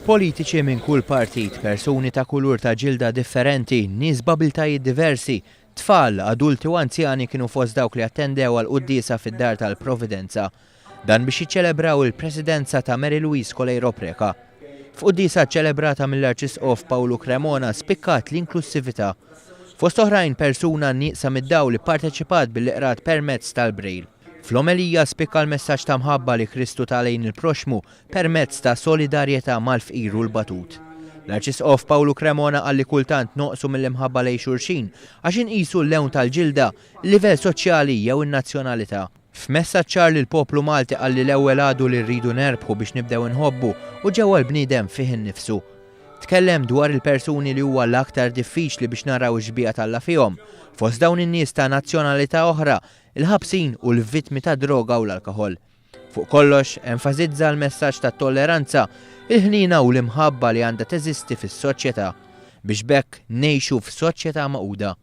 Politiċi minn kull partit, persuni ta' kulur ta' ġilda differenti, nies b'abiltajiet diversi, tfal, adulti u anzjani kienu fost dawk li attendew għal qudiesa fid-Dar tal-Providenza. Dan biex jiċċelebraw il-presidenza ta' Mary Louise Kolejro Preka. F'qudiesa ċċelebrata mill-Arċisqof Pawlu Cremona spikkat l-inklussivita. Fost oħrajn persuna nieqsa mid-dawl li parteċipat bil-iqrat permezz tal-Brejl. Fl-omelija spikka l-messaġġ ta' mħabba li Kristu talejn il-proxmu permezz ta' solidarjetà mal-fqir u l-batut. L-Arċisqof Pawlu Cremona għalli kultant noqsu mill-imħabba lejn xulxin għax inqisu l-lewn tal-ġilda, il-livell soċjali jew in-nazzjonalità. F'messaġġ ċar lill poplu Malti għalli l-ewwel għadu li rridu nerbħu biex nibdew inħobbu u ġewwa l-bniedem fih innifsu. Tkellem dwar il-persuni li huwa l-aktar diffiċli biex naraw ix-xbieqa talla fihom, fost dawn in-nies ta' nazzjonalità oħra, il-ħabsin u l-vittmi ta' droga u l-alkoħol. Fuq kollox, enfasizza l-messaġġ ta' tolleranza, il-ħnina u l-imħabba li għandha teżisti fis-soċjetà biex bekk ngħixu f'soċjetà maquda.